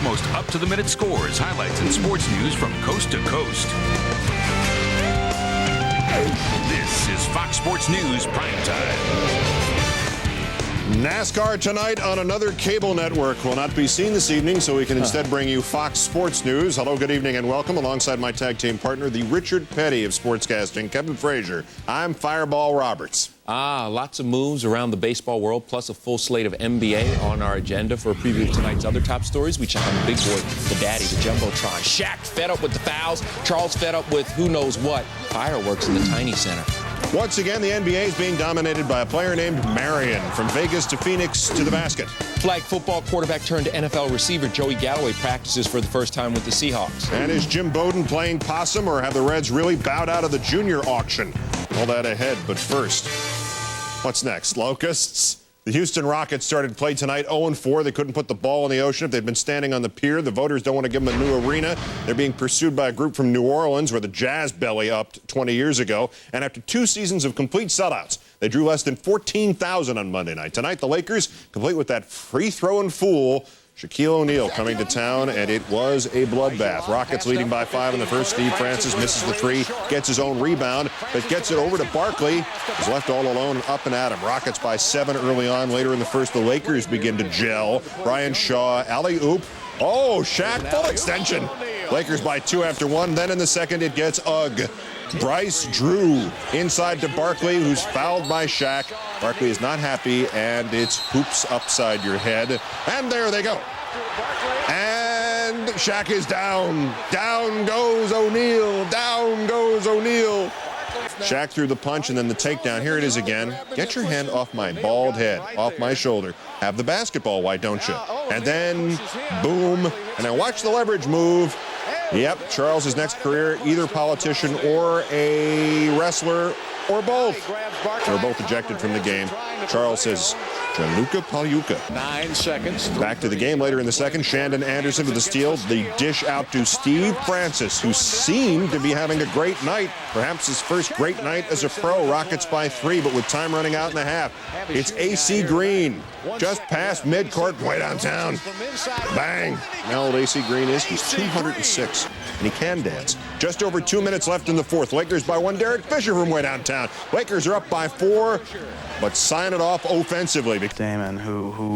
Sports' most up-to-the-minute scores, highlights, and sports news from coast to coast. This is Fox Sports News Primetime. NASCAR tonight on another cable network will not be seen this evening, so we can instead bring you Fox Sports News. Hello, good evening, and welcome. Alongside my tag team partner, the Richard Petty of sportscasting, Kevin Frazier. I'm Fireball Roberts. Lots of moves around the baseball world, plus a full slate of NBA on our agenda for a preview of tonight's other top stories. We check on the big boy, the daddy, the Jumbotron. Shaq fed up with the fouls. Charles fed up with who knows what. Fireworks in the Tiny Center. Once again, the NBA is being dominated by a player named Marion. From Vegas to Phoenix to the basket. Flag football quarterback turned NFL receiver Joey Galloway practices for the first time with the Seahawks. And is Jim Bowden playing possum, or have the Reds really bowed out of the junior auction? All that ahead, but first, what's next? Locusts? The Houston Rockets started play tonight 0-4. They couldn't put the ball in the ocean if they'd been standing on the pier. The voters don't want to give them a new arena. They're being pursued by a group from New Orleans, where the Jazz belly upped 20 years ago. And after 2 seasons of complete sellouts, they drew less than 14,000 on Monday night. Tonight, the Lakers, complete with that free-throwing fool, Shaquille O'Neal, coming to town, and it was a bloodbath. Rockets leading by 5 in the first. Steve Francis misses the 3, gets his own rebound, but gets it over to Barkley. He's left all alone and up and at him. Rockets by 7 early on. Later in the first, the Lakers begin to gel. Brian Shaw, alley-oop. Oh, Shaq, full extension. Lakers by 2 after 1. Then in the second, it gets Ugg. Bryce Drew inside to Barkley, who's fouled by Shaq. Barkley is not happy, and it's hoops upside your head. And there they go. And Shaq is down. Down goes O'Neal. Down goes O'Neal. Shaq threw the punch and then the takedown. Here it is again. Get your hand off my bald head, off my shoulder. Have the basketball, why don't you? And then, boom. And now watch the leverage move. Yep, Charles' next career, either politician or a wrestler, or both. They're both ejected from the game. Charles says, Gianluca Pagliuca. 9 seconds. Back to the game later in the second. Shandon Anderson with the steal. The dish out to Steve Francis, who seemed to be having a great night. Perhaps his first great night as a pro. Rockets by 3, but with time running out in the half. It's AC Green. Just past midcourt, way downtown. Bang. How old AC Green is? He's 206, and he can dance. Just over 2 minutes left in the fourth. Lakers by 1. Derek Fisher from way downtown. Lakers are up by 4, but sign it off offensively. Damon, who